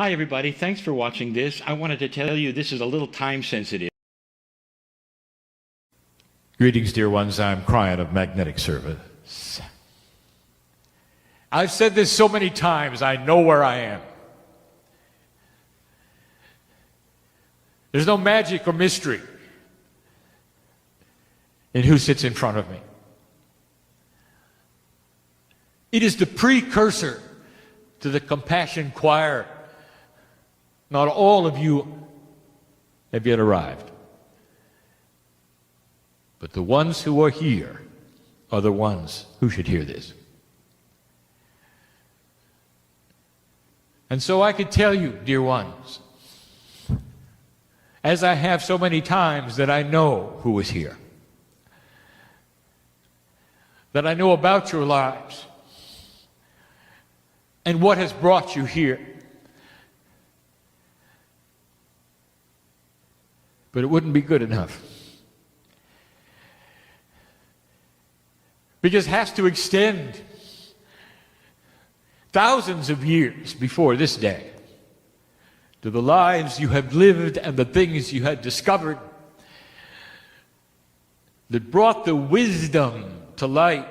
Hi everybody, thanks for watching this. I wanted to tell you this is a little time sensitive. Greetings, dear ones. I'm Kryon of Magnetic Service. I've said this so many times, I know where I am. There's no magic or mystery in who sits in front of me. It is the precursor to the Compassion Choir. Not all of you have yet arrived. But the ones who are here are the ones who should hear this. And so I could tell you, dear ones, as I have so many times, that I know who is here, that I know about your lives and what has brought you here. But it wouldn't be good enough, because it has to extend thousands of years before this day to the lives you have lived and the things you had discovered that brought the wisdom to light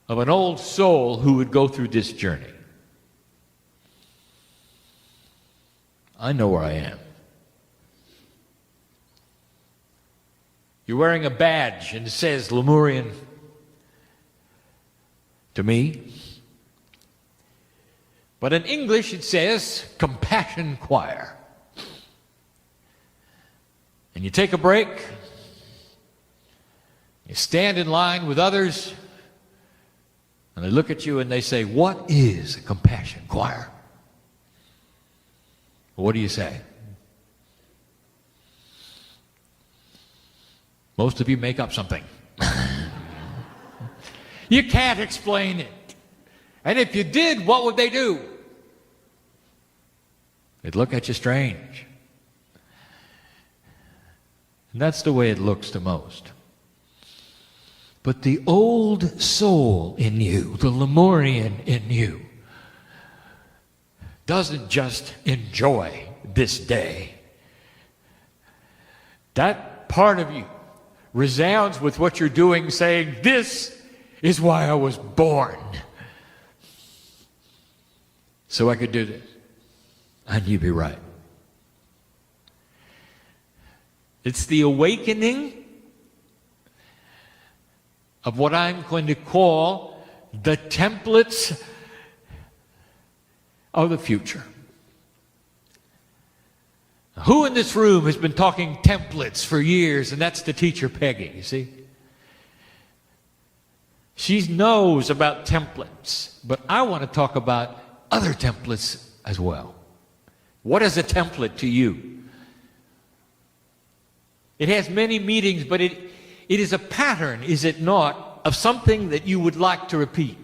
of an old soul who would go through this journey. I know where I am. You're wearing a badge and it says Lemurian to me. But in English it says Compassion Choir. And you take a break, you stand in line with others, and they look at you and they say, "What is a Compassion Choir?" What do you say? Most of you make up something. You can't explain it. And if you did, what would they do? They'd look at you strange. And that's the way it looks to most. But the old soul in you, the Lemurian in you, doesn't just enjoy this day. That part of you resounds with what you're doing, saying, "This is why I was born. So I could do this." And you'd be right. It's the awakening of what I'm going to call the templates of the future. Who in this room has been talking templates for years? And that's the teacher Peggy, you see. She knows about templates, but I want to talk about other templates as well. What is a template to you? It has many meanings, but it is a pattern, is it not, of something that you would like to repeat.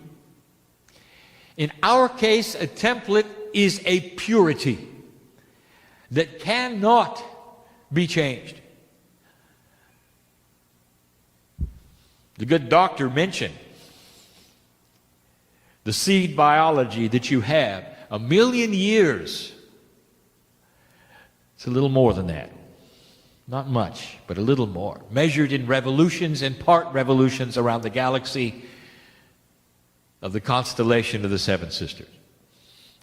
In our case, a template is a purity that cannot be changed. The good doctor mentioned the seed biology that you have. 1,000,000 years. It's a little more than that. Not much, but a little more. Measured in revolutions and part revolutions around the galaxy of the constellation of the Seven Sisters.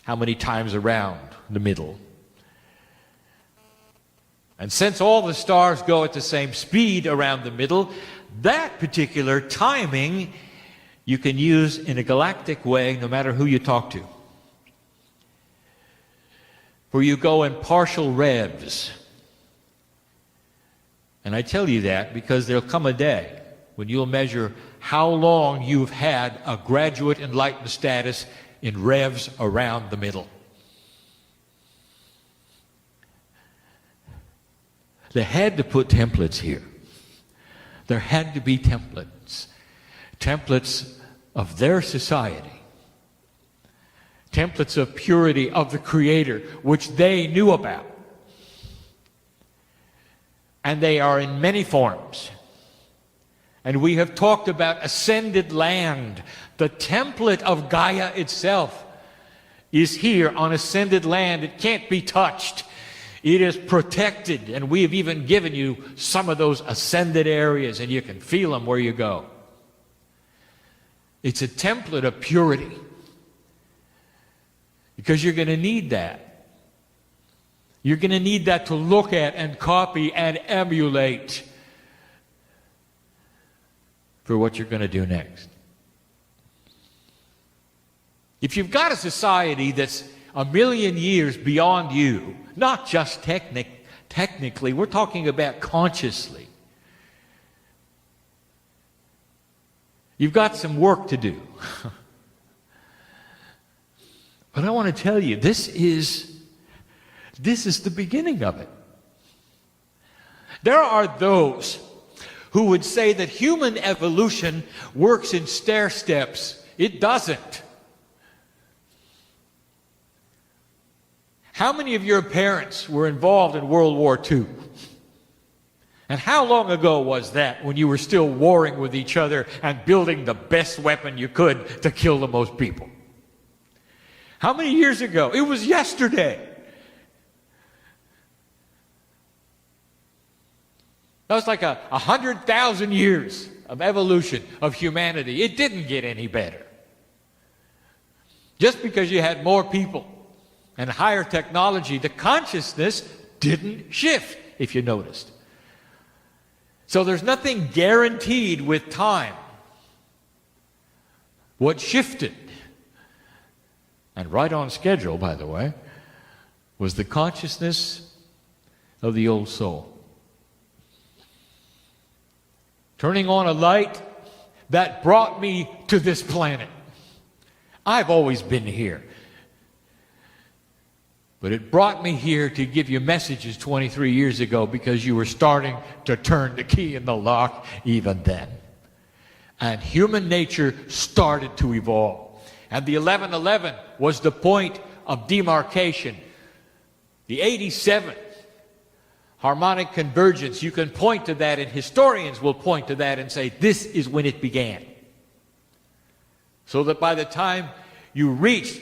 How many times around the middle? And since all the stars go at the same speed around the middle, that particular timing you can use in a galactic way no matter who you talk to. Where you go in partial revs. And I tell you that because there'll come a day when you'll measure how long you've had a graduate enlightened status in revs around the middle. They had to put templates here. There had to be templates. Templates of their society. Templates of purity of the Creator, which they knew about. And they are in many forms. And we have talked about ascended land. The template of Gaia itself is here on ascended land. It can't be touched. It is protected, and we have even given you some of those ascended areas, and you can feel them where you go. It's a template of purity, because you're going to need that. You're going to need that to look at and copy and emulate for what you're going to do next. If you've got a society that's a million years beyond you, not just technically, we're talking about consciously, you've got some work to do. But I want to tell you, this is the beginning of it. There are those who would say that human evolution works in stair steps. It doesn't. How many of your parents were involved in World War II? And how long ago was that, when you were still warring with each other and building the best weapon you could to kill the most people? How many years ago? It was yesterday. That was like 100,000 years of evolution of humanity. It didn't get any better. Just because you had more people and higher technology, the consciousness didn't shift, if you noticed. So there's nothing guaranteed with time. What shifted, and right on schedule, by the way, was the consciousness of the old soul. Turning on a light that brought me to this planet. I've always been here. But it brought me here to give you messages 23 years ago, because you were starting to turn the key in the lock even then. And human nature started to evolve. And the 1111 was the point of demarcation. The 87th harmonic convergence, you can point to that, and historians will point to that and say, this is when it began. So that by the time you reached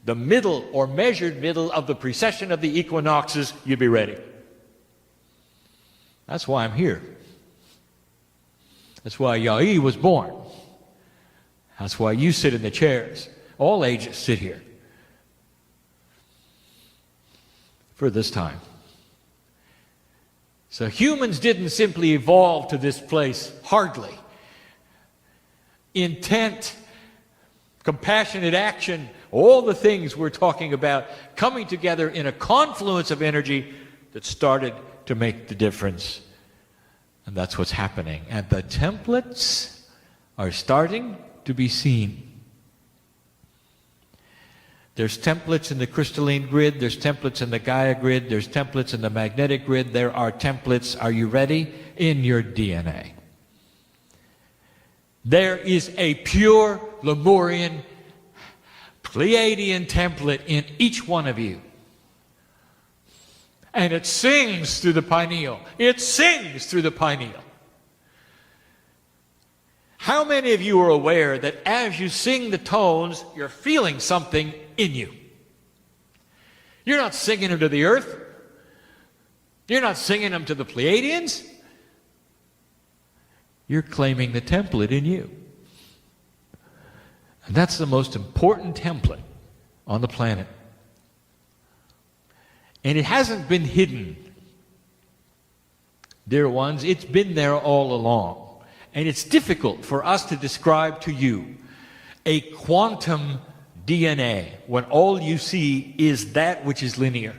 the middle or measured middle of the precession of the equinoxes, you'd be ready. That's why I'm here. That's why Yahi was born. That's why you sit in the chairs. All ages sit here. For this time. So humans didn't simply evolve to this place, hardly. Intent, compassionate action, all the things we're talking about coming together in a confluence of energy that started to make the difference. And that's what's happening. And the templates are starting to be seen. There's templates in the crystalline grid, there's templates in the Gaia grid, there's templates in the magnetic grid, there are templates, are you ready? In your DNA. There is a pure Lemurian Pleiadian template in each one of you. And it sings through the pineal. It sings through the pineal. How many of you are aware that as you sing the tones, you're feeling something in you? You're not singing them to the earth. You're not singing them to the Pleiadians. You're claiming the template in you. And that's the most important template on the planet. And it hasn't been hidden, dear ones. It's been there all along. And it's difficult for us to describe to you a quantum DNA when all you see is that which is linear.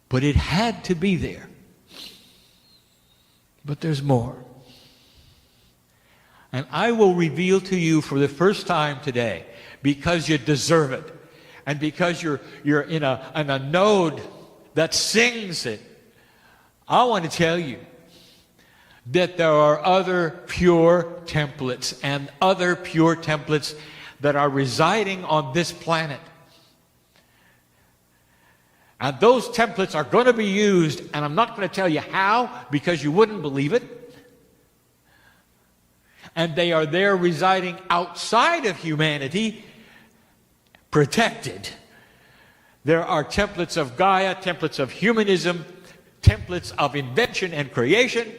But it had to be there. But there's more. And I will reveal to you for the first time today, because you deserve it, and because you're in a node that sings it, I want to tell you that there are other pure templates, and other pure templates that are residing on this planet. And those templates are going to be used, and I'm not going to tell you how, because you wouldn't believe it. And they are there residing outside of humanity, protected. There are templates of Gaia, templates of humanism, templates of invention and creation,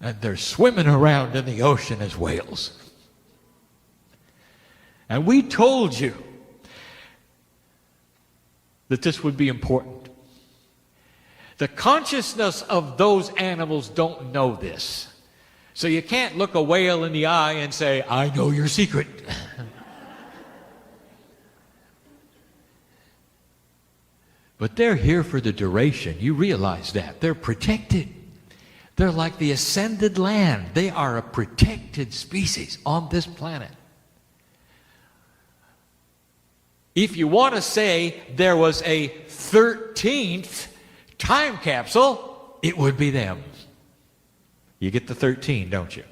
and they're swimming around in the ocean as whales. And we told you that this would be important. The consciousness of those animals don't know this. So you can't look a whale in the eye and say, I know your secret. But they're here for the duration. You realize that. They're protected. They're like the ascended land. They are a protected species on this planet. If you want to say there was a 13th time capsule, it would be them. You get the 13, don't you?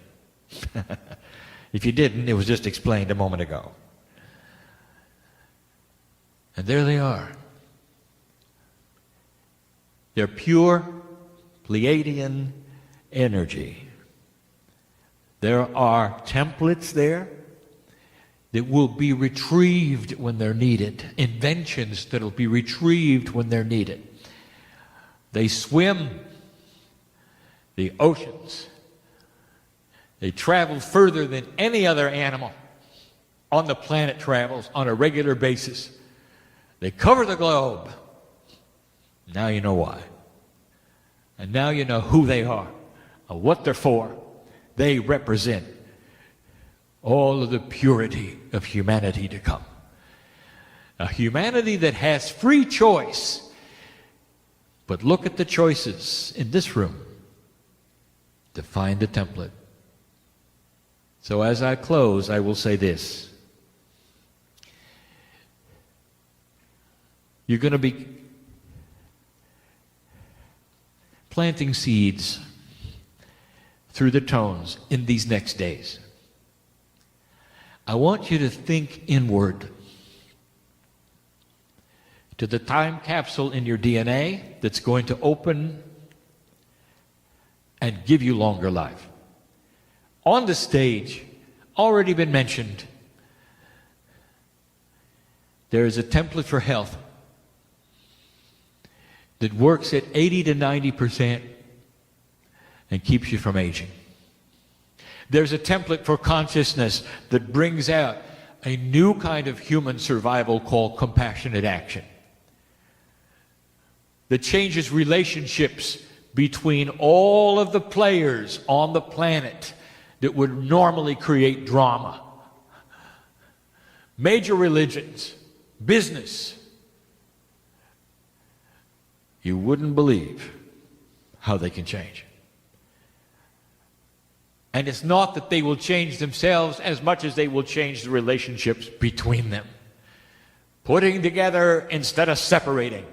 If you didn't, it was just explained a moment ago. And there they are. They're pure Pleiadian energy. There are templates there that will be retrieved when they're needed. Inventions that will be retrieved when they're needed. They swim the oceans. They travel further than any other animal on the planet travels on a regular basis. They cover the globe. Now you know why. And now you know who they are and what they're for. They represent all of the purity of humanity to come. A humanity that has free choice. But look at the choices in this room to find the template. So as I close, I will say this. You're going to be planting seeds through the tones in these next days. I want you to think inward to the time capsule in your DNA that's going to open and give you longer life. On the stage, already been mentioned, there is a template for health that works at 80 to 90% and keeps you from aging. There's a template for consciousness that brings out a new kind of human survival called compassionate action, that changes relationships between all of the players on the planet that would normally create drama. Major religions, business. You wouldn't believe how they can change. And it's not that they will change themselves as much as they will change the relationships between them. Putting together instead of separating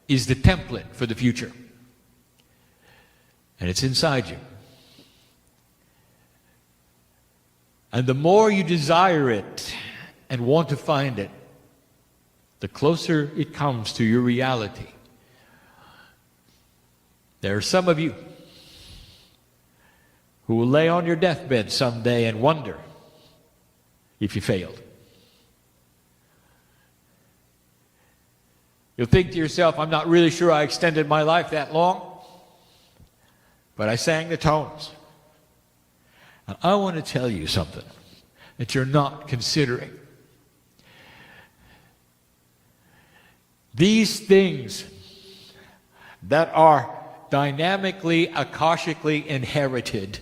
is the template for the future. And it's inside you. And the more you desire it and want to find it, the closer it comes to your reality. There are some of you who will lay on your deathbed someday and wonder if you failed. You'll think to yourself, I'm not really sure I extended my life that long, but I sang the tones. And I want to tell you something that you're not considering. These things that are dynamically, akashically inherited,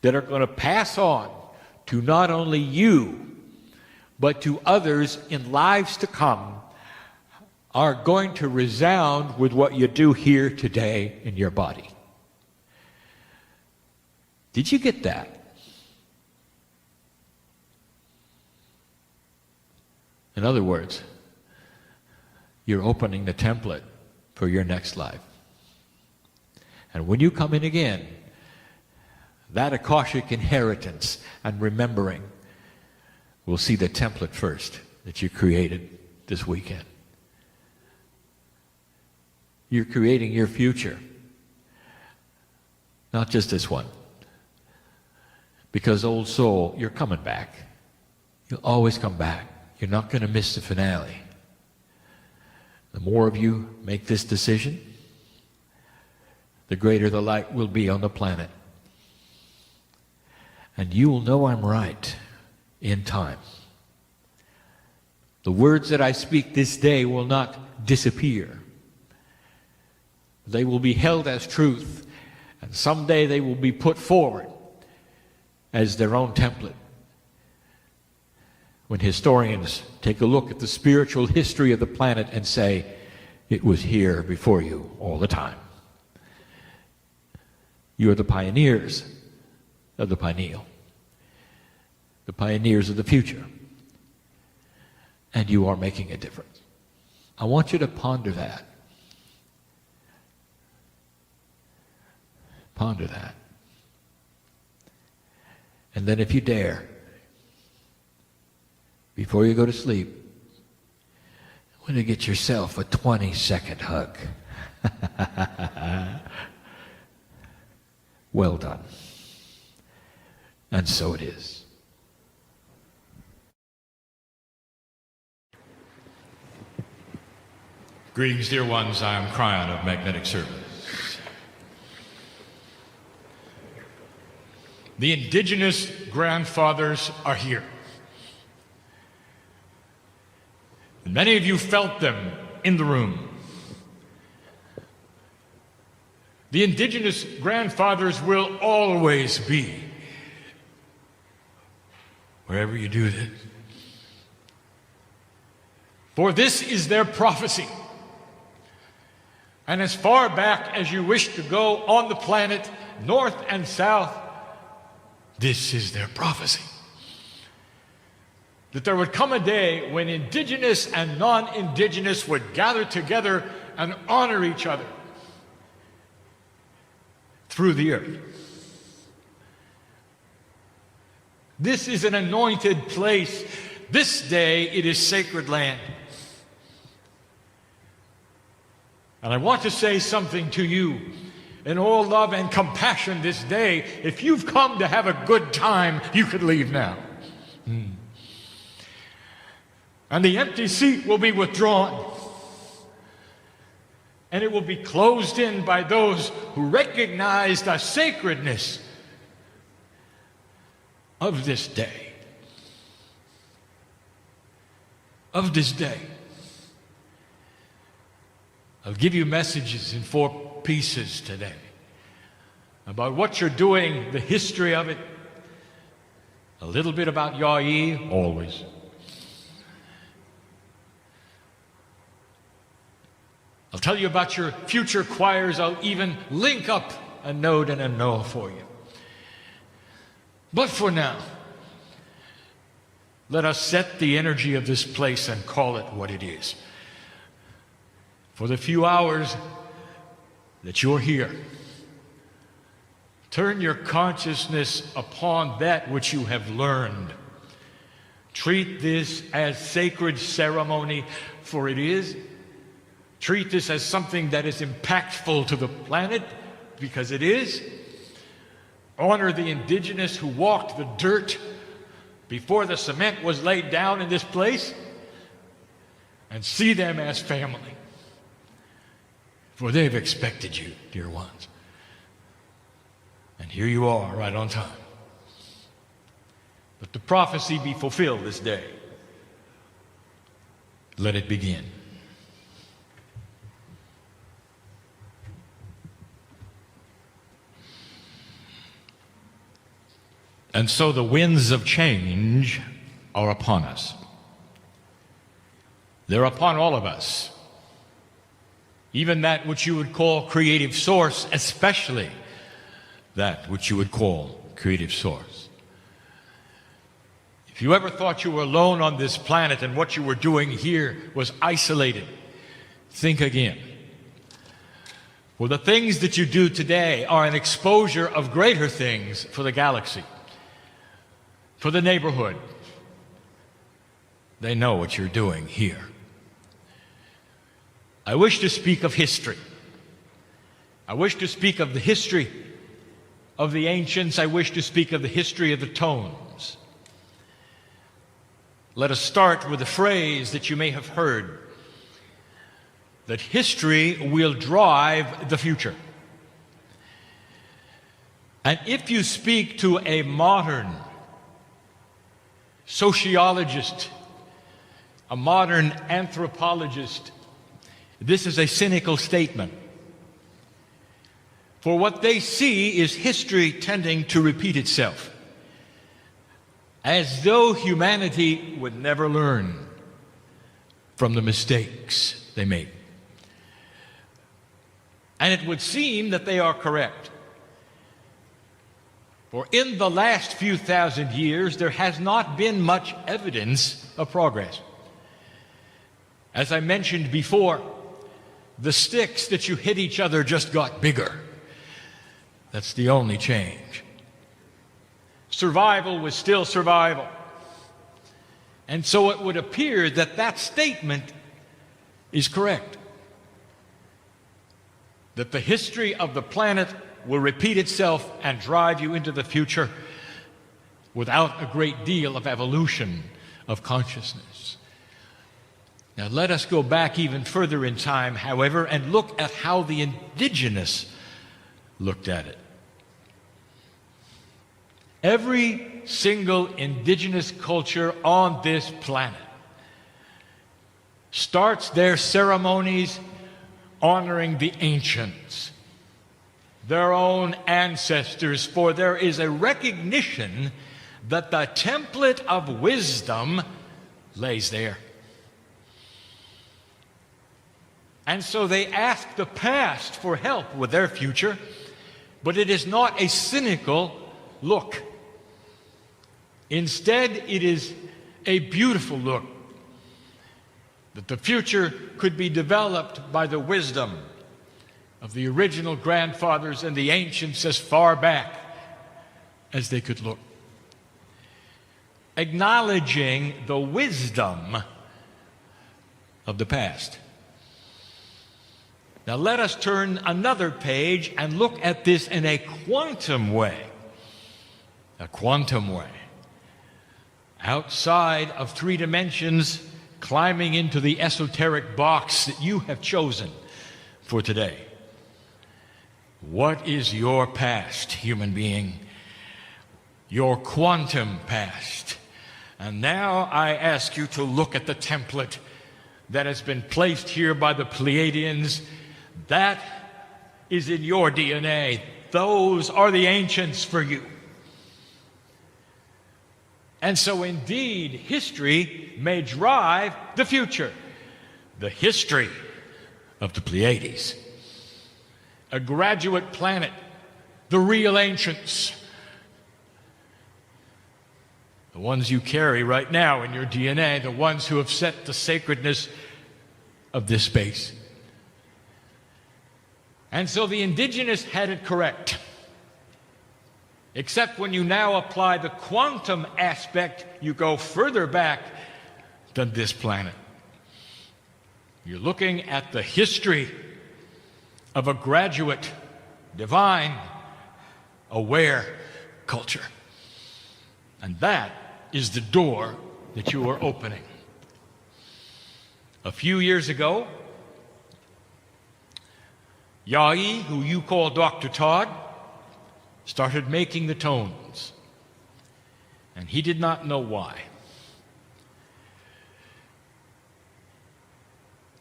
that are going to pass on to not only you, but to others in lives to come, are going to resound with what you do here today in your body. Did you get that? In other words, you're opening the template for your next life. And when you come in again, that Akashic inheritance and remembering will see the template first that you created this weekend. You're creating your future, not just this one. Because old soul, you're coming back. You'll always come back. You're not going to miss the finale. The more of you make this decision, the greater the light will be on the planet. And you will know I'm right in time. The words that I speak this day will not disappear. They will be held as truth, and someday they will be put forward as their own template. When historians take a look at the spiritual history of the planet and say, it was here before you all the time. You are the pioneers of the pineal, the pioneers of the future, and you are making a difference. I want you to ponder that. Ponder that. And then if you dare, before you go to sleep, I want to get yourself a 20-second hug. Well done. And so it is. Greetings, dear ones. I am Kryon of Magnetic Service. The indigenous grandfathers are here. And many of you felt them in the room. The indigenous grandfathers will always be wherever you do this. For this is their prophecy. And as far back as you wish to go on the planet, north and south, this is their prophecy. That there would come a day when indigenous and non-indigenous would gather together and honor each other through the earth. This is an anointed place. This day it is sacred land. And I want to say something to you in all love and compassion this day. If you've come to have a good time, you could leave now. And the empty seat will be withdrawn. And it will be closed in by those who recognize the sacredness of this day. Of this day. I'll give you messages in 4 pieces today about what you're doing, the history of it, a little bit about Ya'i, always. I'll tell you about your future choirs. I'll even link up a node and a no for you. But for now, let us set the energy of this place and call it what it is. For the few hours that you're here, turn your consciousness upon that which you have learned. Treat this as sacred ceremony, for it is. Treat this as something that is impactful to the planet, because it is. Honor the indigenous who walked the dirt before the cement was laid down in this place, and see them as family. For they've expected you, dear ones. And here you are, right on time. Let the prophecy be fulfilled this day. Let it begin. And so the winds of change are upon us. They're upon all of us. Even that which you would call creative source, especially that which you would call creative source. If you ever thought you were alone on this planet and what you were doing here was isolated, think again. For the things that you do today are an exposure of greater things for the galaxy, for the neighborhood. They know what you're doing here. I wish to speak of history. I wish to speak of the history of the ancients. I wish to speak of the history of the tones. Let us start with a phrase that you may have heard, that history will drive the future. And if you speak to a modern sociologist, a modern anthropologist, this is a cynical statement. For what they see is history tending to repeat itself, as though humanity would never learn from the mistakes they made. And it would seem that they are correct. For in the last few thousand years, there has not been much evidence of progress. As I mentioned before, the sticks that you hit each other just got bigger. That's the only change. Survival was still survival. And so it would appear that that statement is correct. That the history of the planet will repeat itself and drive you into the future without a great deal of evolution of consciousness. Now let us go back even further in time, however, and look at how the indigenous looked at it. Every single indigenous culture on this planet starts their ceremonies honoring the ancients, their own ancestors, for there is a recognition that the template of wisdom lays there. And so they ask the past for help with their future, but it is not a cynical look. Instead, it is a beautiful look, that the future could be developed by the wisdom of the original grandfathers and the ancients as far back as they could look. Acknowledging the wisdom of the past. Now let us turn another page and look at this in a quantum way. A quantum way. Outside of 3 dimensions, climbing into the esoteric box that you have chosen for today. What is your past, human being? Your quantum past. And now I ask you to look at the template that has been placed here by the Pleiadians. That is in your DNA. Those are the ancients for you. And so indeed, history may drive the future. The history of the Pleiades. A graduate planet, the real ancients. The ones you carry right now in your DNA, the ones who have set the sacredness of this space. And so the indigenous had it correct. Except when you now apply the quantum aspect, you go further back than this planet. You're looking at the history of a graduate, divine, aware culture. And that is the door that you are opening. A few years ago, Yai, who you call Dr. Todd, started making the tones. And he did not know why.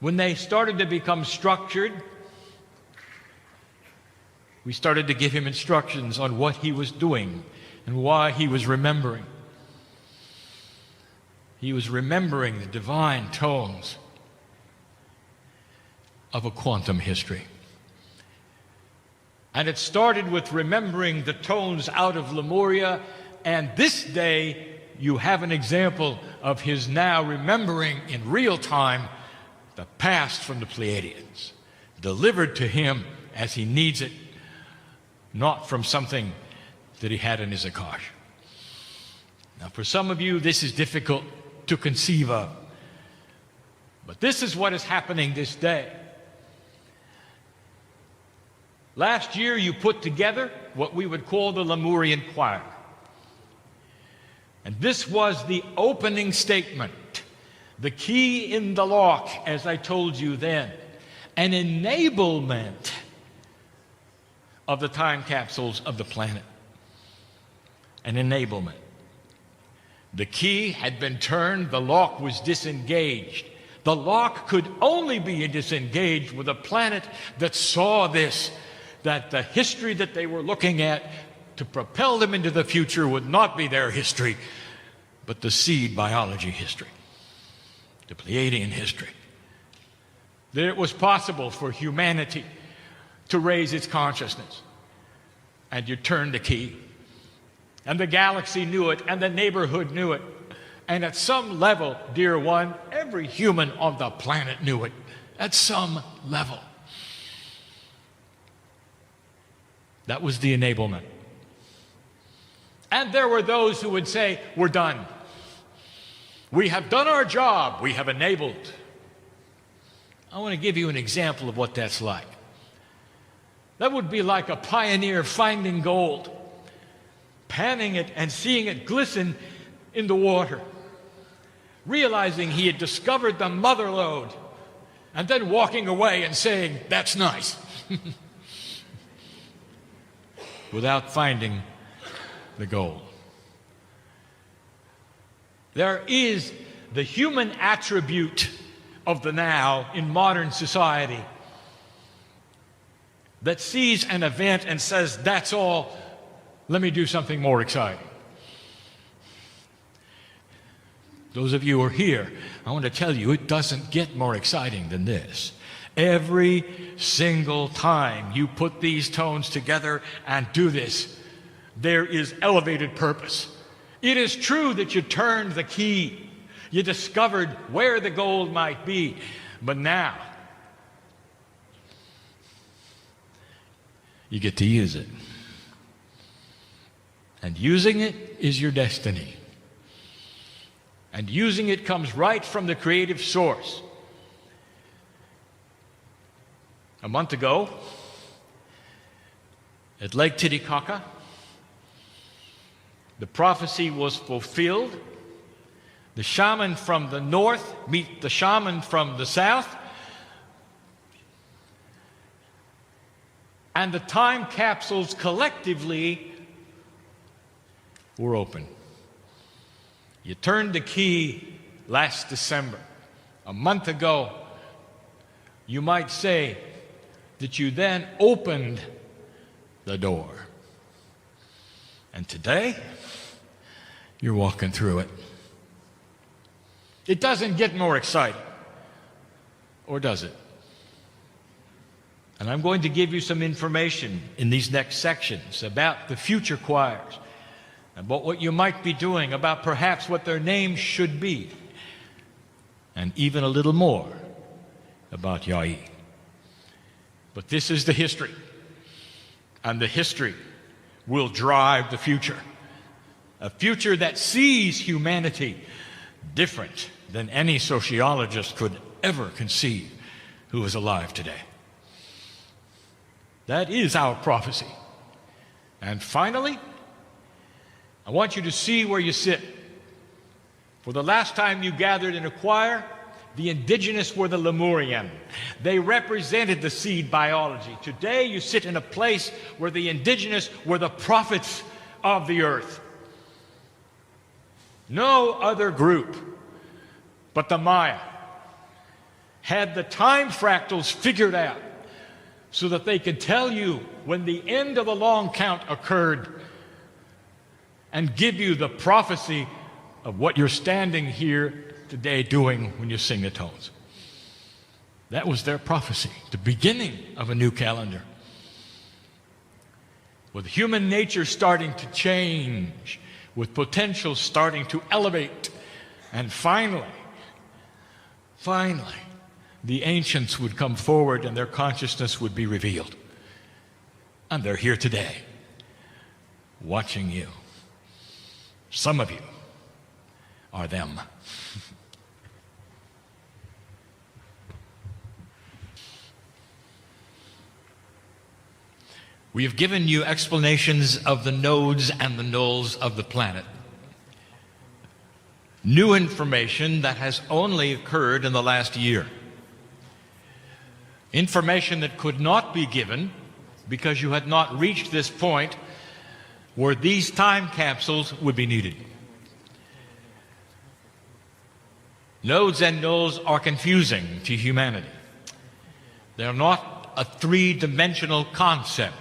When they started to become structured, we started to give him instructions on what he was doing and why he was remembering. He was remembering the divine tones of a quantum history. And it started with remembering the tones out of Lemuria, and this day you have an example of his now remembering in real time the past from the Pleiadians, delivered to him as he needs it, not from something that he had in his Akash. Now for some of you this is difficult to conceive of, but this is what is happening this day. Last year you put together what we would call the Lemurian choir. And this was the opening statement, the key in the lock, as I told you then, an enablement of the time capsules of the planet. An enablement. The key had been turned, the lock was disengaged. The lock could only be disengaged with a planet that saw this, that the history that they were looking at to propel them into the future would not be their history, but the seed biology history, the Pleiadian history. That it was possible for humanity to raise its consciousness. And you turned the key. And the galaxy knew it, and the neighborhood knew it. And at some level, dear one, every human on the planet knew it. At some level. That was the enablement. And there were those who would say, we're done. We have done our job. We have enabled. I want to give you an example of what that's like. That would be like a pioneer finding gold, panning it and seeing it glisten in the water, realizing he had discovered the mother lode, and then walking away and saying, that's nice, without finding the gold. There is the human attribute of the now in modern society that sees an event and says, that's all, let me do something more exciting. Those of you who are here, I want to tell you, it doesn't get more exciting than this. Every single time you put these tones together and do this, there is elevated purpose. It is true that you turned the key. You discovered where the gold might be. But now, you get to use it. And using it is your destiny. And using it comes right from the creative source. A month ago, at Lake Titicaca, the prophecy was fulfilled. The shaman from the north meet the shaman from the south. And the time capsules collectively were open. You turned the key last December. A month ago, you might say that you then opened the door. And today, you're walking through it. It doesn't get more exciting. Or does it? And I'm going to give you some information in these next sections about the future choirs, about what you might be doing, about perhaps what their names should be, and even a little more about Yai. But this is the history, and the history will drive the future. A future that sees humanity different than any sociologist could ever conceive who is alive today. That is our prophecy. And finally, I want you to see where you sit. For the last time you gathered in a choir, the indigenous were the Lemurian. They represented the seed biology. Today you sit in a place where the indigenous were the prophets of the earth. No other group but the Maya had the time fractals figured out so that they could tell you when the end of the long count occurred and give you the prophecy of what you're standing here today doing when you sing the tones. That was their prophecy, the beginning of a new calendar. With human nature starting to change, with potential starting to elevate, and finally, the ancients would come forward and their consciousness would be revealed. And they're here today, watching you. Some of you are them. We have given you explanations of the nodes and the nulls of the planet. new information that has only occurred in the last year. Information that could not be given because you had not reached this point where these time capsules would be needed. Nodes and nulls are confusing to humanity. They're not a three-dimensional concept.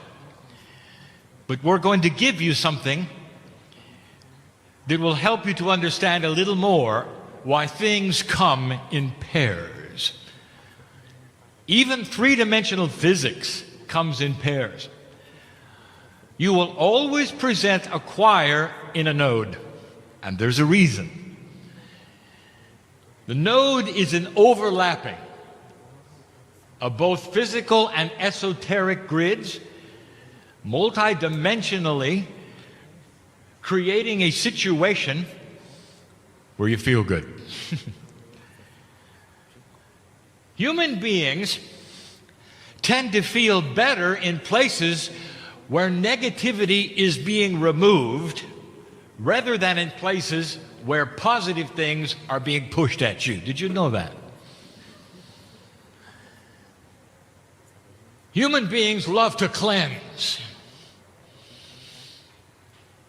But we're going to give you something that will help you to understand a little more why things come in pairs. Even three-dimensional physics comes in pairs. You will always present a choir in a node, and there's a reason. The node is an overlapping of both physical and esoteric grids, multidimensionally creating a situation where you feel good. Human beings tend to feel better in places where negativity is being removed rather than in places where positive things are being pushed at you. Did you know that? Human beings love to cleanse.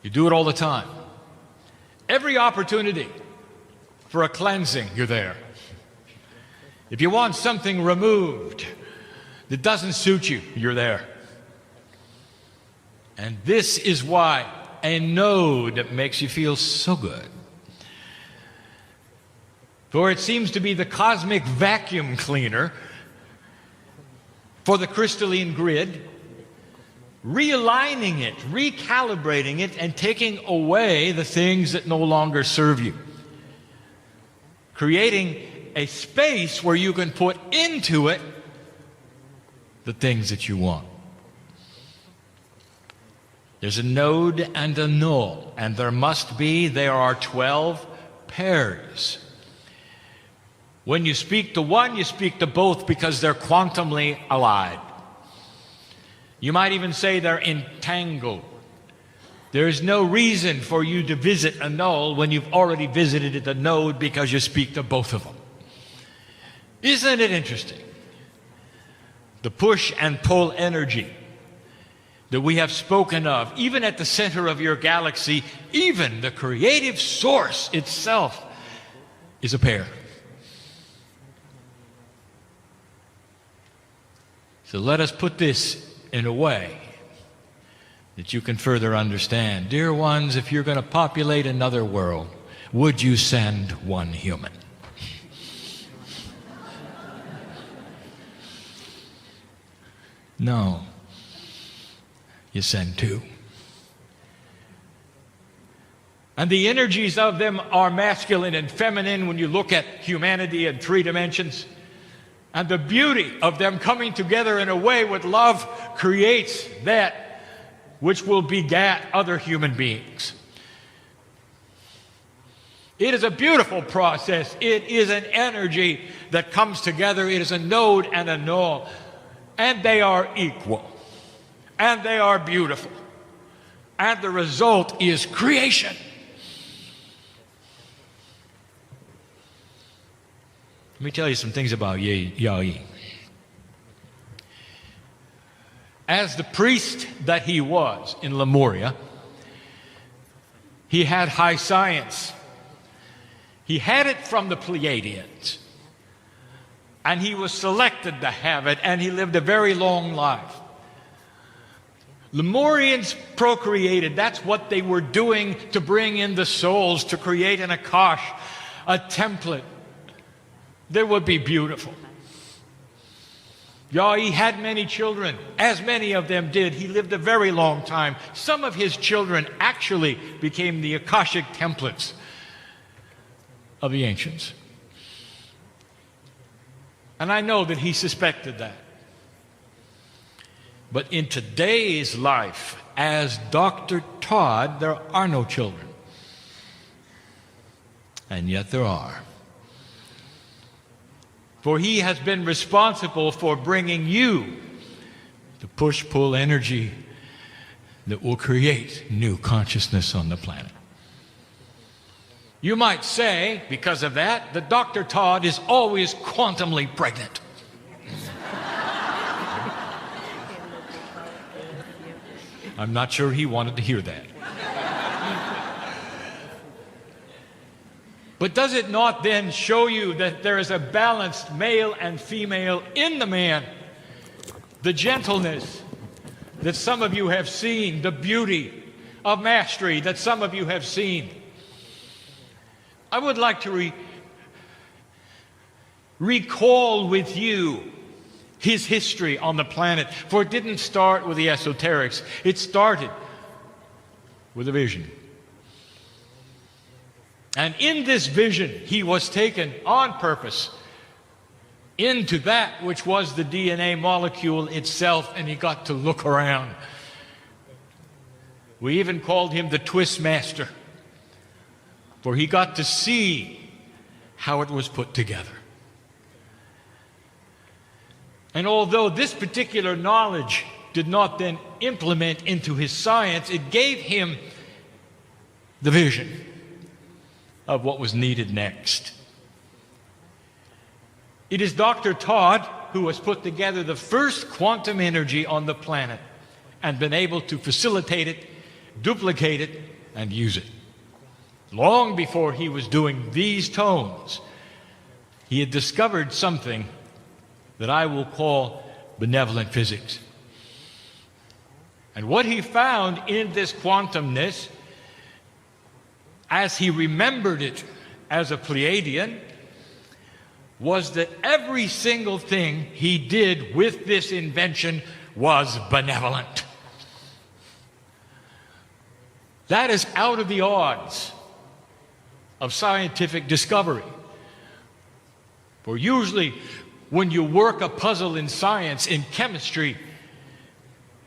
You do it all the time. Every opportunity for a cleansing, you're there. If you want something removed that doesn't suit you, you're there. And this is why a node makes you feel so good. For it seems to be the cosmic vacuum cleaner for the crystalline grid, realigning it, recalibrating it, and taking away the things that no longer serve you. Creating a space where you can put into it the things that you want. There's a node and a null, and there are 12 pairs. When you speak to one, you speak to both because they're quantumly allied. You might even say they're entangled. There is no reason for you to visit a null when you've already visited the node because you speak to both of them. Isn't it interesting? The push and pull energy that we have spoken of, even at the center of your galaxy, even the creative source itself is a pair. So let us put this in a way that you can further understand. Dear ones, if you're going to populate another world, would you send one human? No. You send two. And the energies of them are masculine and feminine when you look at humanity in 3 dimensions. And the beauty of them coming together in a way with love creates that which will begat other human beings. It is a beautiful process. It is an energy that comes together. It is a node and a null. And they are equal. And they are beautiful. And the result is creation. Let me tell you some things about Yai. As the priest that he was in Lemuria, he had high science. He had it from the Pleiadians. And he was selected to have it, and he lived a very long life. Lemurians procreated. That's what they were doing to bring in the souls, to create an Akash, a template that would be beautiful. Yai had many children, as many of them did. He lived a very long time. Some of his children actually became the Akashic templates of the ancients. And I know that he suspected that. But in today's life, as Dr. Todd, there are no children. And yet there are. For he has been responsible for bringing you the push-pull energy that will create new consciousness on the planet. You might say, because of that, that Dr. Todd is always quantumly pregnant. I'm not sure he wanted to hear that. But does it not then show you that there is a balanced male and female in the man? The gentleness that some of you have seen, the beauty of mastery that some of you have seen. I would like to recall with you his history on the planet, for it didn't start with the esoterics. It started with a vision. And in this vision, he was taken on purpose into that which was the DNA molecule itself, and he got to look around. We even called him the twist master, for he got to see how it was put together. And although this particular knowledge did not then implement into his science, it gave him the vision of what was needed next. It is Dr. Todd who has put together the first quantum energy on the planet and been able to facilitate it, duplicate it, and use it. Long before he was doing these tones, he had discovered something that I will call benevolent physics. And what he found in this quantumness, as he remembered it as a Pleiadian, was that every single thing he did with this invention was benevolent. That is out of the odds of scientific discovery. For usually, when you work a puzzle in science, in chemistry,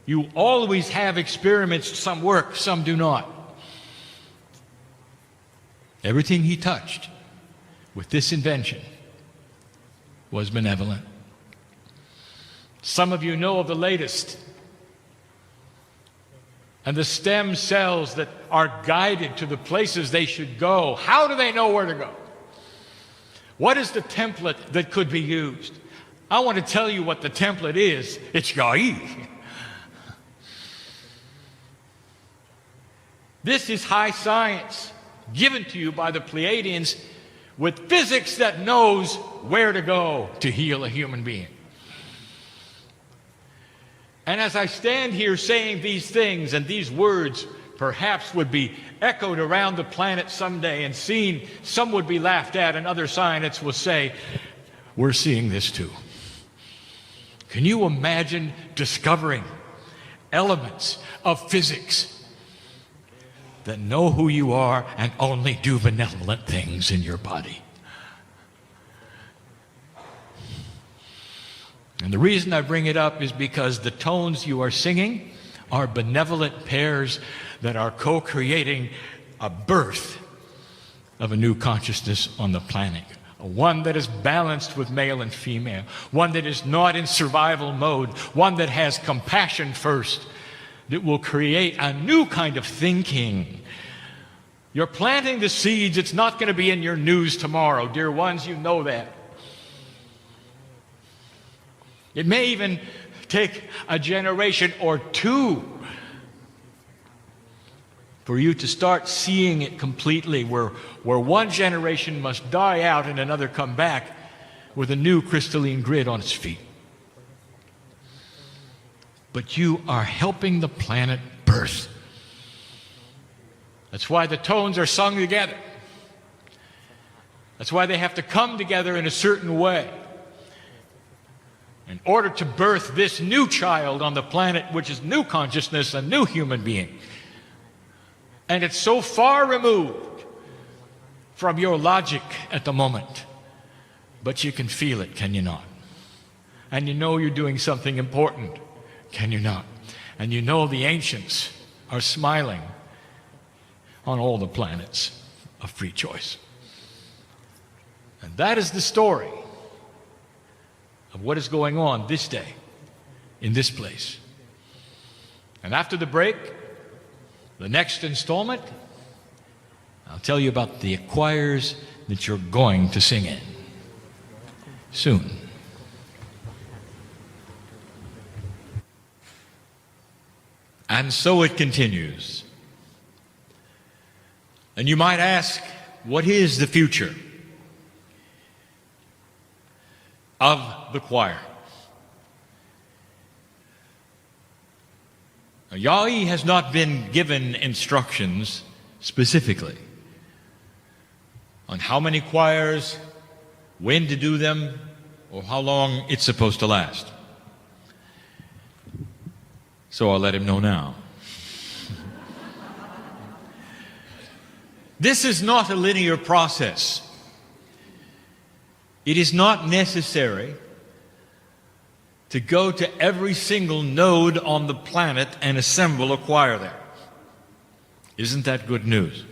you always have experiments, some work, some do not. Everything he touched with this invention was benevolent. Some of you know of the latest, and the stem cells that are guided to the places they should go. How do they know where to go? What is the template that could be used? I want to tell you what the template is. It's Yai. This is high science given to you by the Pleiadians with physics that knows where to go to heal a human being. And as I stand here saying these things, and these words perhaps would be echoed around the planet someday and seen, some would be laughed at, and other scientists will say, we're seeing this too. Can you imagine discovering elements of physics that know who you are and only do benevolent things in your body? And the reason I bring it up is because the tones you are singing are benevolent pairs that are co-creating a birth of a new consciousness on the planet. One that is balanced with male and female. One that is not in survival mode. One that has compassion first. That will create a new kind of thinking. You're planting the seeds. It's not going to be in your news tomorrow. Dear ones, you know that. It may even take a generation or two for you to start seeing it completely, where one generation must die out and another come back with a new crystalline grid on its feet. But you are helping the planet birth. That's why the tones are sung together. That's why they have to come together in a certain way in order to birth this new child on the planet, which is new consciousness, a new human being. And it's so far removed from your logic at the moment, but you can feel it, can you not? And you know you're doing something important, can you not? And you know the ancients are smiling on all the planets of free choice. And that is the story of what is going on this day in this place. And after the break, the next installment I'll tell you about the choirs that you're going to sing in soon. And so it continues. And you might ask, what is the future of the choir? Now, Yahweh has not been given instructions specifically on how many choirs, when to do them, or how long it's supposed to last. So I'll let him know now. This is not a linear process. It is not necessary to go to every single node on the planet and assemble a choir there. Isn't that good news?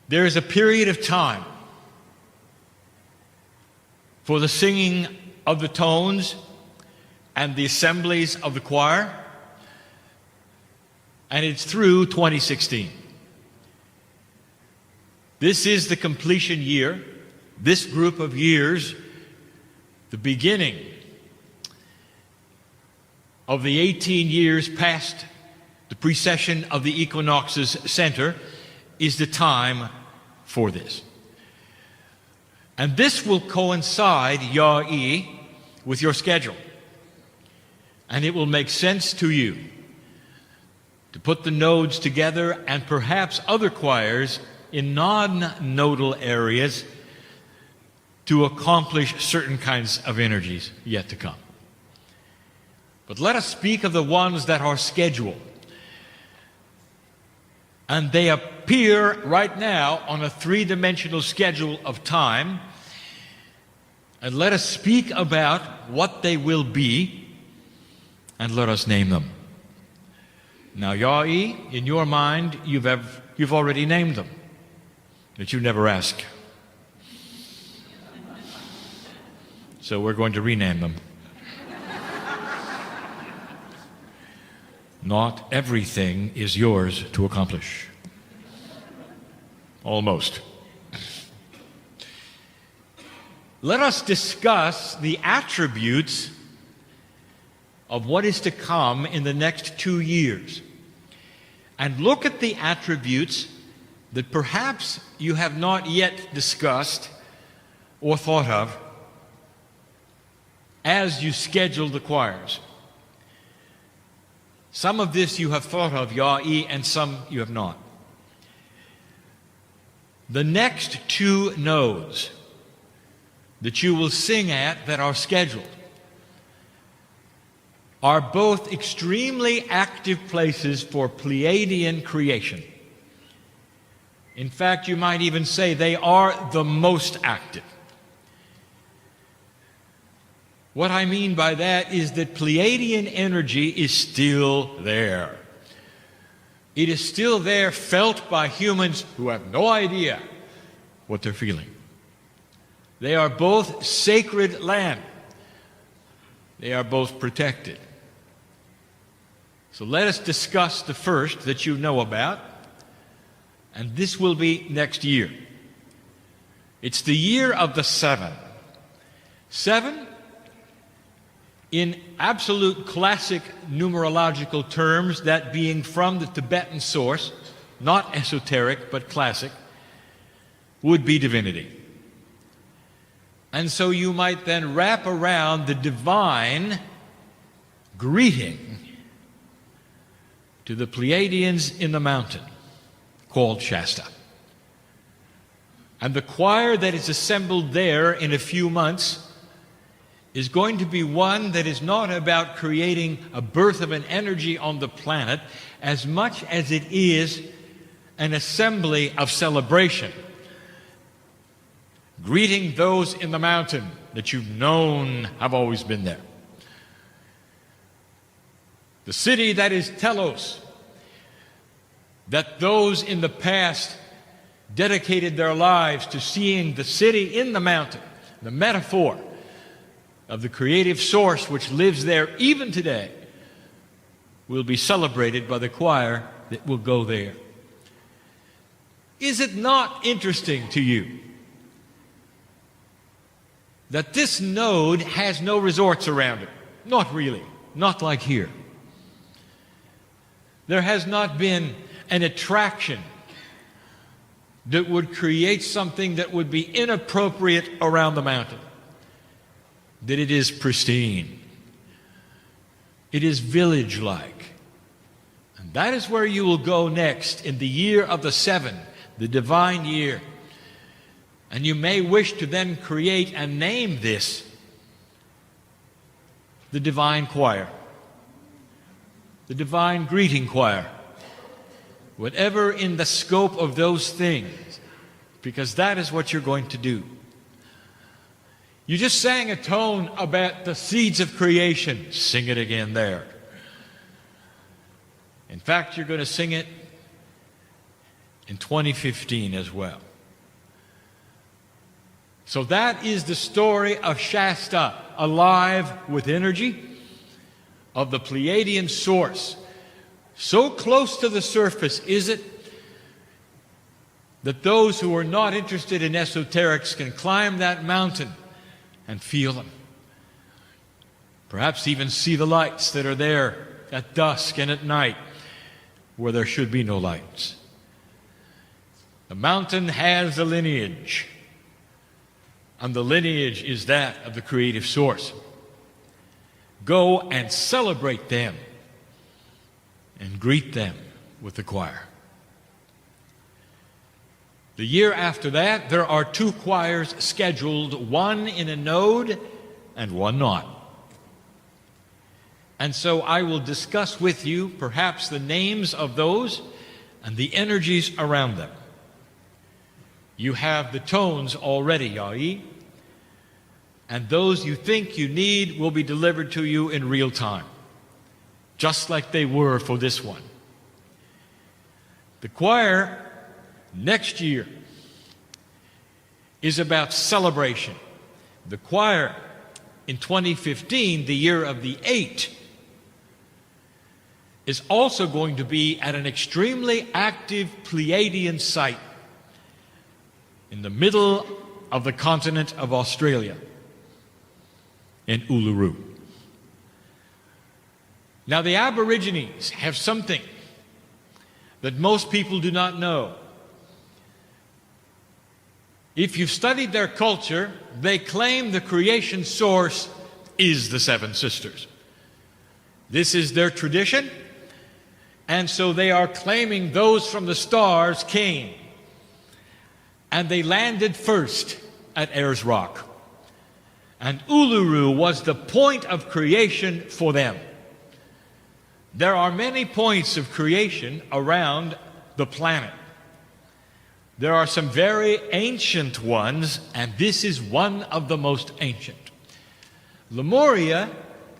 There is a period of time for the singing of the tones and the assemblies of the choir, and it's through 2016. This is the completion year, this group of years, the beginning of the 18 years past the precession of the equinox's center is the time for this. And this will coincide, Yah-E, with your schedule. And it will make sense to you to put the nodes together and perhaps other choirs in non-nodal areas to accomplish certain kinds of energies yet to come. But let us speak of the ones that are scheduled. And they appear right now on a three-dimensional schedule of time. And let us speak about what they will be, and let us name them. Now, Yah-E, in your mind, you've already named them, but you never ask. So we're going to rename them. Not everything is yours to accomplish. Almost. Let us discuss the attributes of what is to come in the next 2 years. And look at the attributes that perhaps you have not yet discussed or thought of as you schedule the choirs. Some of this you have thought of, Yah-E, and some you have not. The next 2 nodes that you will sing at that are scheduled are both extremely active places for Pleiadian creation. In fact, you might even say they are the most active. What I mean by that is that Pleiadian energy is still there. It is still there, felt by humans who have no idea what they're feeling. They are both sacred land. They are both protected. So let us discuss the first that you know about, and this will be next year. It's the year of the 7. 7, in absolute classic numerological terms, that being from the Tibetan source, not esoteric but classic, would be divinity. And so you might then wrap around the divine greeting to the Pleiadians in the mountain called Shasta. And the choir that is assembled there in a few months is going to be one that is not about creating a birth of an energy on the planet as much as it is an assembly of celebration, greeting those in the mountain that you've known have always been there. The city that is Telos, that those in the past dedicated their lives to seeing the city in the mountain, the metaphor of the creative source which lives there even today, will be celebrated by the choir that will go there. Is it not interesting to you that this node has no resorts around it? Not really, not like here. There has not been an attraction that would create something that would be inappropriate around the mountain. That it is pristine. It is village-like. And that is where you will go next in the year of the 7, the divine year. And you may wish to then create and name this the divine choir, the divine greeting choir, whatever in the scope of those things, because that is what you're going to do. You just sang a tone about the seeds of creation. Sing it again there. In fact, you're going to sing it in 2015 as well. So that is the story of Shasta, alive with energy, of the Pleiadian source. So close to the surface is it that those who are not interested in esoterics can climb that mountain and feel them. Perhaps even see the lights that are there at dusk and at night where there should be no lights. The mountain has a lineage, and the lineage is that of the creative source. Go and celebrate them and greet them with the choir. The year after that, there are 2 choirs scheduled, one in a node and one not. And so I will discuss with you perhaps the names of those and the energies around them. You have the tones already, Yai, and those you think you need will be delivered to you in real time, just like they were for this one. The choir next year is about celebration. The choir in 2015, the year of the 8, is also going to be at an extremely active Pleiadian site in the middle of the continent of Australia, in Uluru. Now, the Aborigines have something that most people do not know. If you've studied their culture, they claim the creation source is the 7 sisters. This is their tradition, and so they are claiming those from the stars came, and they landed first at Ayers Rock. And Uluru was the point of creation for them. There are many points of creation around the planet. There are some very ancient ones, and this is one of the most ancient. Lemuria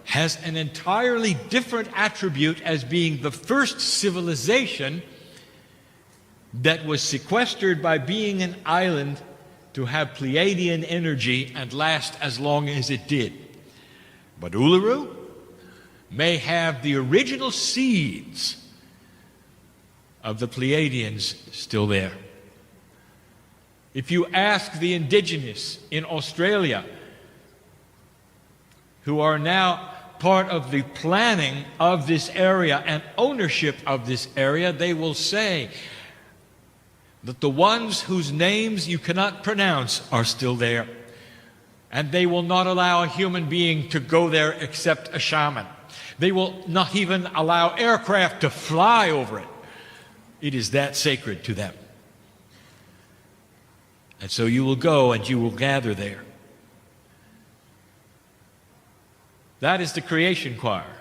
has an entirely different attribute as being the first civilization that was sequestered by being an island to have Pleiadian energy and last as long as it did. But Uluru may have the original seeds of the Pleiadians still there. If you ask the indigenous in Australia, who are now part of the planning of this area and ownership of this area, they will say that the ones whose names you cannot pronounce are still there. And they will not allow a human being to go there except a shaman. They will not even allow aircraft to fly over it. It is that sacred to them. And so you will go and you will gather there. That is the creation choir.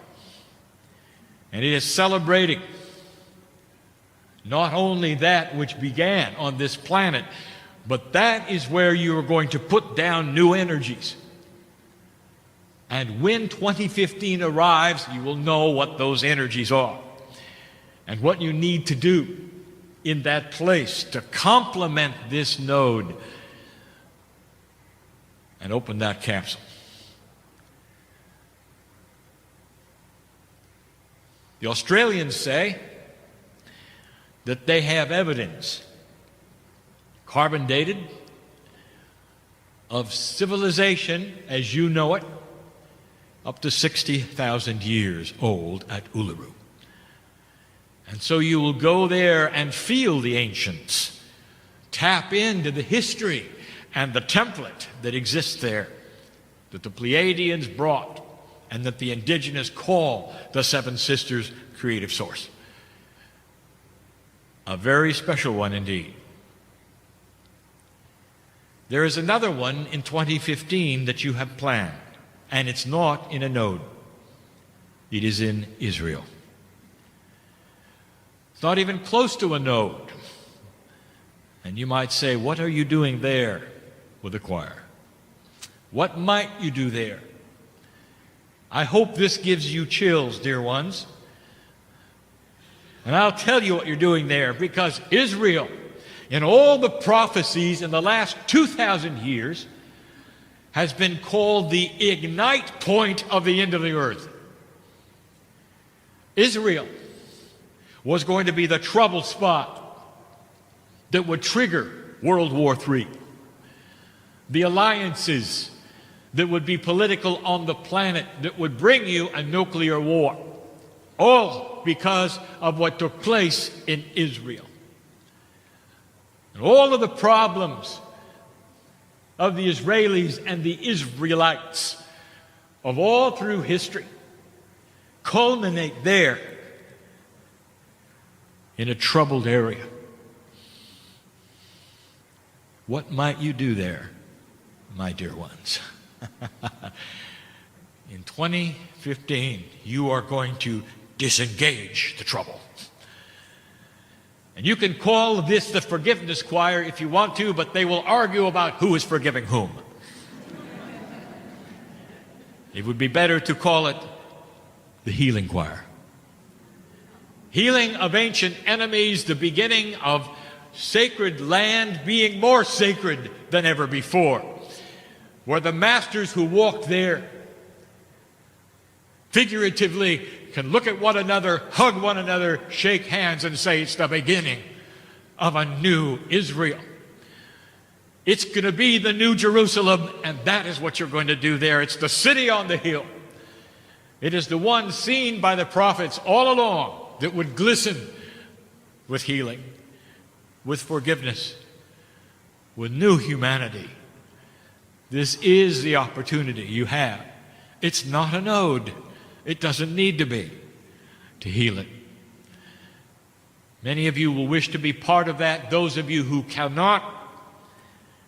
And it is celebrating not only that which began on this planet, but that is where you are going to put down new energies. And when 2015 arrives, you will know what those energies are and what you need to do in that place to complement this node and open that capsule. The Australians say that they have evidence carbon dated, of civilization as you know it, up to 60,000 years old at Uluru. And so you will go there and feel the ancients, tap into the history and the template that exists there, that the Pleiadians brought, and that the indigenous call the Seven Sisters creative source. A very special one indeed. There is another one in 2015 that you have planned, and it's not in a node. It is in Israel. It's not even close to a node. And you might say, what are you doing there with a choir? What might you do there? I hope this gives you chills, dear ones. And I'll tell you what you're doing there, because Israel, in all the prophecies in the last 2,000 years, has been called the ignite point of the end of the earth. Israel was going to be the trouble spot that would trigger World War III. The alliances that would be political on the planet that would bring you a nuclear war. All because of what took place in Israel. And all of the problems of the Israelis and the Israelites of all through history culminate there in a troubled area. What might you do there, my dear ones? In 2015, you are going to disengage the trouble. And you can call this the forgiveness choir if you want to, but they will argue about who is forgiving whom. It would be better to call it the healing choir. Healing of ancient enemies, the beginning of sacred land being more sacred than ever before, where the masters who walked there figuratively can look at one another, hug one another, shake hands, and say it's the beginning of a new Israel. It's going to be the new Jerusalem, and that is what you're going to do there. It's the city on the hill. It is the one seen by the prophets all along that would glisten with healing, with forgiveness, with new humanity. This is the opportunity you have. It's not a node. It doesn't need to be to heal it. Many of you will wish to be part of that. Those of you who cannot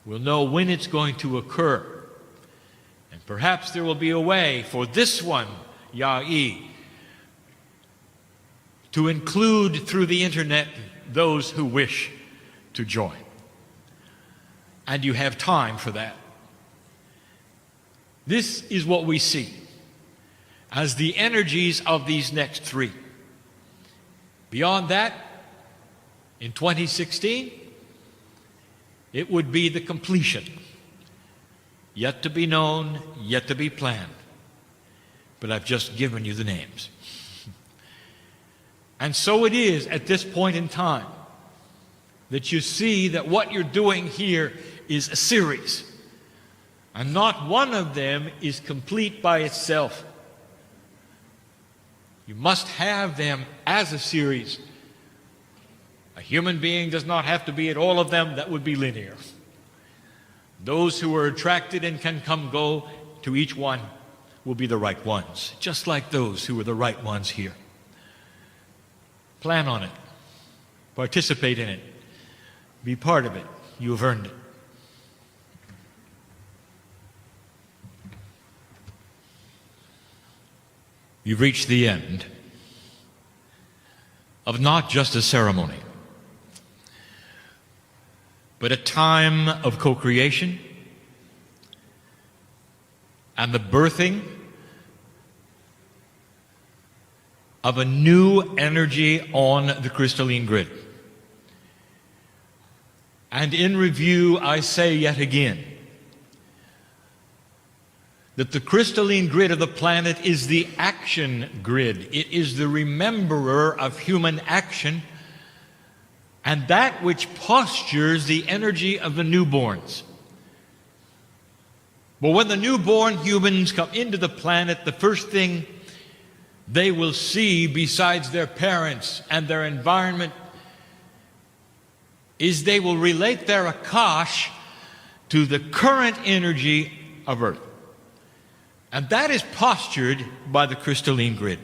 will know when it's going to occur. And perhaps there will be a way for this one, Ya'i, to include through the internet those who wish to join. And you have time for that. This is what we see as the energies of these next three. Beyond that, in 2016, it would be the completion, yet to be known, yet to be planned. But I've just given you the names. And so it is at this point in time that you see that what you're doing here is a series. And not one of them is complete by itself. You must have them as a series. A human being does not have to be at all of them. That would be linear. Those who are attracted and can come go to each one will be the right ones, just like those who were the right ones here. Plan on it. Participate in it. Be part of it. You have earned it. You've reached the end of not just a ceremony, but a time of co-creation and the birthing of a new energy on the crystalline grid. And in review, I say yet again that the crystalline grid of the planet is the action grid. It is the rememberer of human action and that which postures the energy of the newborns. But when the newborn humans come into the planet, the first thing they will see, besides their parents and their environment, is they will relate their Akash to the current energy of Earth. And that is postured by the crystalline grid.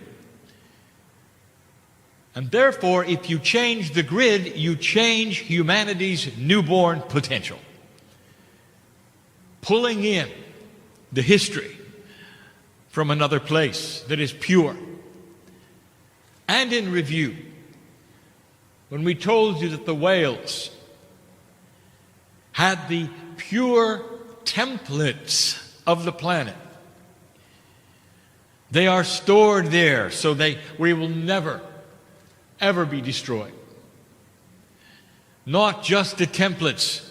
And therefore, if you change the grid, you change humanity's newborn potential, pulling in the history from another place that is pure. And in review, when we told you that the whales had the pure templates of the planet, they are stored there so we will never, ever be destroyed. Not just the templates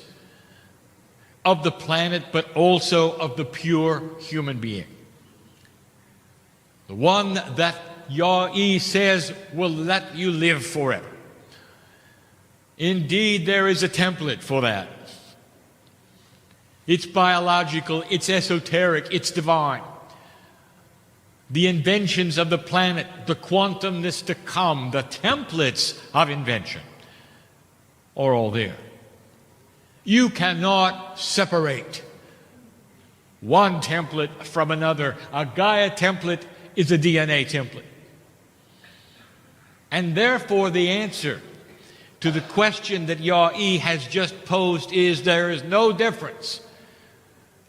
of the planet, but also of the pure human being. The one that Yah says will let you live forever. Indeed, there is a template for that. It's biological, it's esoteric, it's divine. The inventions of the planet, the quantumness to come, the templates of invention are all there. You cannot separate one template from another. A Gaia template is a DNA template. And therefore the answer to the question that Yah has just posed is there is no difference,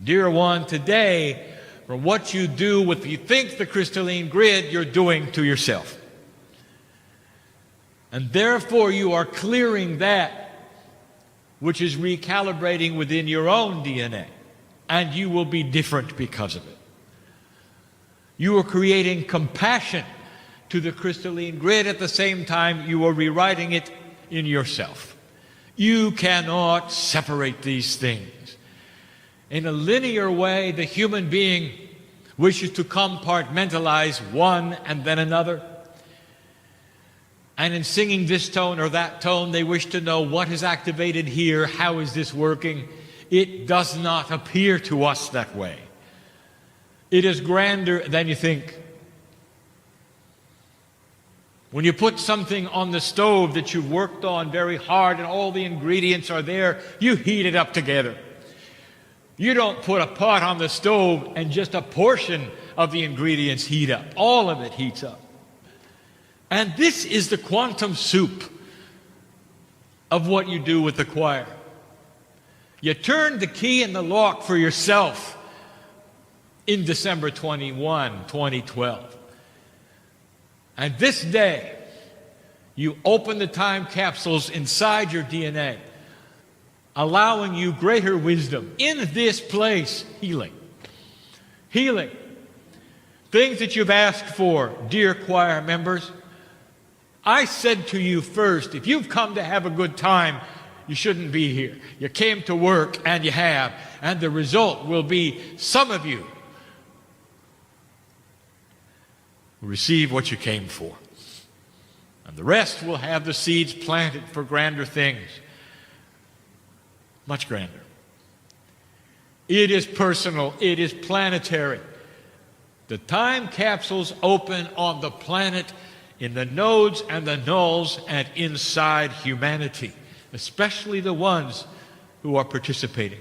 dear one, today from what you do with you think the crystalline grid you're doing to yourself. And therefore you are clearing that which is recalibrating within your own DNA, and you will be different because of it. You are creating compassion to the crystalline grid at the same time you are rewriting it in yourself. You cannot separate these things. In a linear way, the human being wishes to compartmentalize one and then another. And in singing this tone or that tone, they wish to know what is activated here, how is this working? It does not appear to us that way. It is grander than you think. When you put something on the stove that you've worked on very hard and all the ingredients are there, you heat it up together. You don't put a pot on the stove and just a portion of the ingredients heat up. All of it heats up. And this is the quantum soup of what you do with the choir. You turn the key in the lock for yourself in December 21, 2012. And this day, you open the time capsules inside your DNA, allowing you greater wisdom. In this place, healing. Healing. Things that you've asked for, dear choir members. I said to you first, if you've come to have a good time, you shouldn't be here. You came to work and you have, and the result will be some of you will receive what you came for. And the rest will have the seeds planted for grander things. Much grander. It is personal. It is planetary. The time capsules open on the planet, in the nodes and the nulls, and inside humanity, especially the ones who are participating.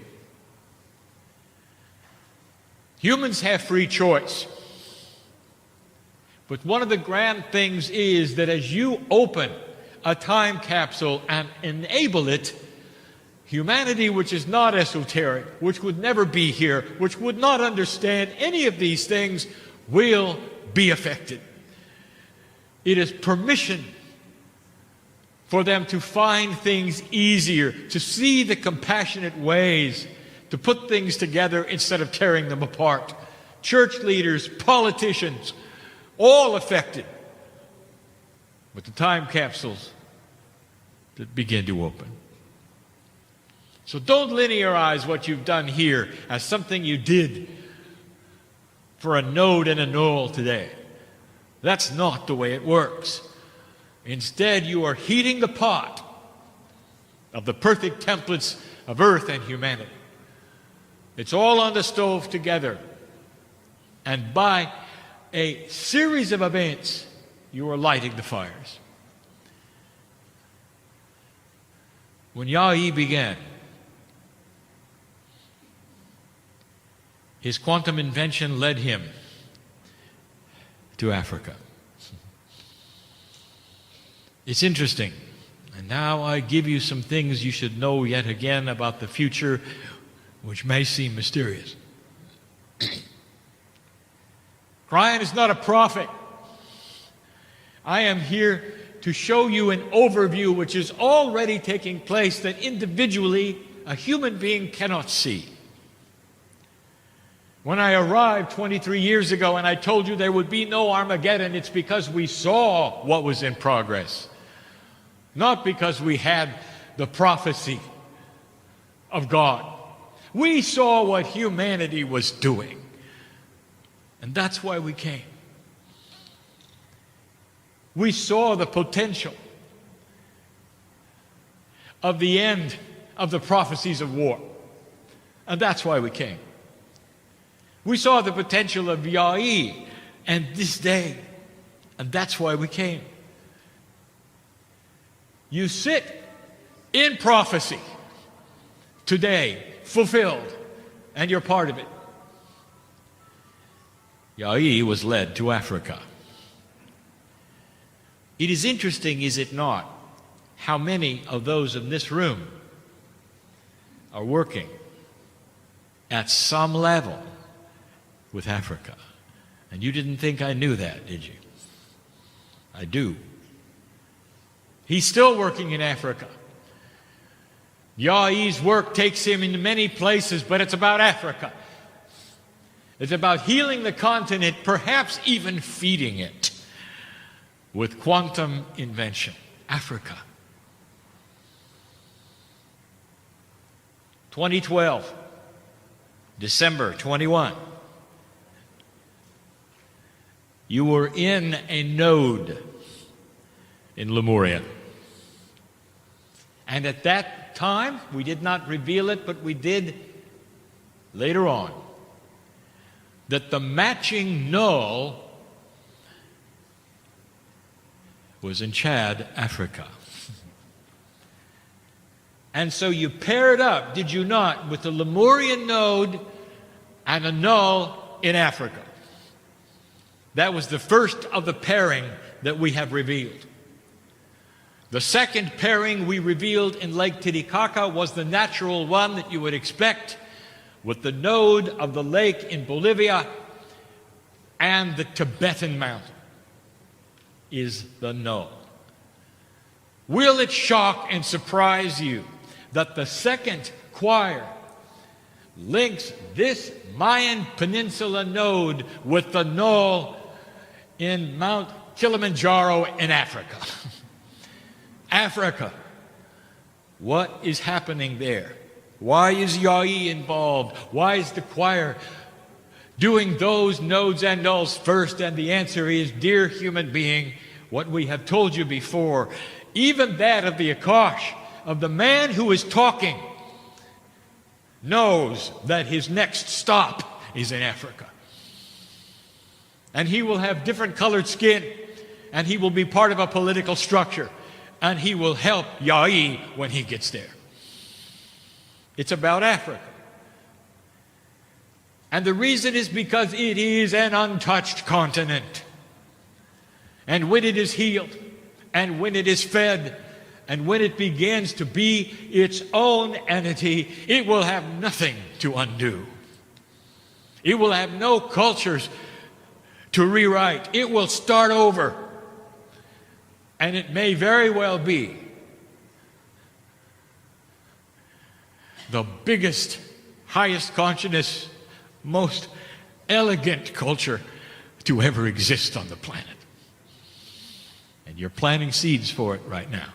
Humans have free choice. But one of the grand things is that as you open a time capsule and enable it, humanity, which is not esoteric, which would never be here, which would not understand any of these things, will be affected. It is permission for them to find things easier, to see the compassionate ways, to put things together instead of tearing them apart. Church leaders, politicians, all affected with the time capsules that begin to open. So don't linearize what you've done here as something you did for a node and a null today. That's not the way it works. Instead, you are heating the pot of the perfect templates of earth and humanity. It's all on the stove together. And by a series of events, you are lighting the fires. When Yai began, his quantum invention led him to Africa. It's interesting. And now I give you some things you should know yet again about the future, which may seem mysterious. Kryon is not a prophet. I am here to show you an overview which is already taking place that individually a human being cannot see. When I arrived 23 years ago and I told you there would be no Armageddon, it's because we saw what was in progress. Not because we had the prophecy of God. We saw what humanity was doing. And that's why we came. We saw the potential of the end of the prophecies of war. And that's why we came. We saw the potential of Yai and this day. And that's why we came. You sit in prophecy today, fulfilled, and you're part of it. Yai was led to Africa. It is interesting, is it not, how many of those in this room are working at some level with Africa. And you didn't think I knew that, did you? I do. He's still working in Africa. Yai's work takes him into many places, but it's about Africa. It's about healing the continent, perhaps even feeding it with quantum invention. Africa. 2012, December 21. You were in a node in Lemuria. And at that time, we did not reveal it, but we did later on, that the matching null was in Chad, Africa. And so you paired up, did you not, with the Lemurian node and a null in Africa. That was the first of the pairing that we have revealed. The second pairing we revealed in Lake Titicaca was the natural one that you would expect, with the node of the lake in Bolivia and the Tibetan mountain is the null. Will it shock and surprise you that the second choir links this Mayan Peninsula node with the null in Mount Kilimanjaro in Africa? Africa. What is happening there? Why is Yai involved? Why is the choir doing those nodes and nulls first? And the answer is, dear human being, what we have told you before, even that of the Akash, of the man who is talking, knows that his next stop is in Africa. And he will have different colored skin, and he will be part of a political structure, and he will help Yai when he gets there. It's about Africa. And the reason is because it is an untouched continent. And when it is healed, and when it is fed, and when it begins to be its own entity, it will have nothing to undo. It will have no cultures to rewrite. It will start over. And it may very well be the biggest, highest consciousness, most elegant culture to ever exist on the planet. And you're planting seeds for it right now.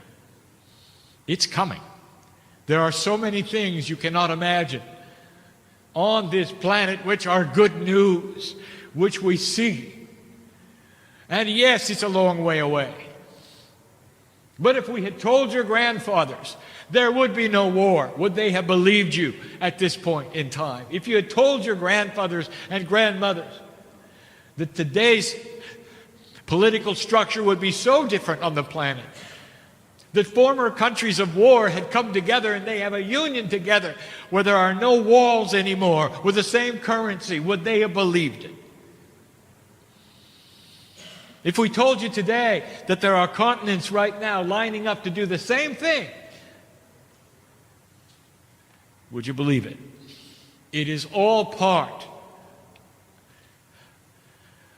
It's coming. There are so many things you cannot imagine on this planet which are good news, which we see. And yes, it's a long way away. But if we had told your grandfathers there would be no war, would they have believed you at this point in time? If you had told your grandfathers and grandmothers that today's political structure would be so different on the planet, that former countries of war had come together and they have a union together where there are no walls anymore with the same currency, would they have believed it? If we told you today that there are continents right now lining up to do the same thing, would you believe it? It is all part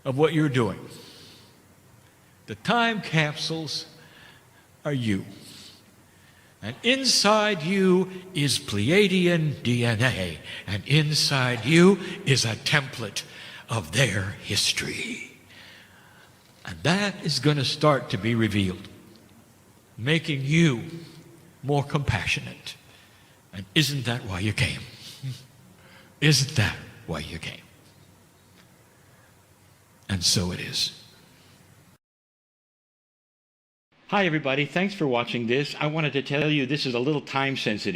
of what you're doing. The time capsules are you. And inside you is Pleiadian DNA. And inside you is a template of their history. And that is going to start to be revealed, making you more compassionate. And isn't that why you came? Isn't that why you came? And so it is. Hi, everybody. Thanks for watching this. I wanted to tell you this is a little time sensitive.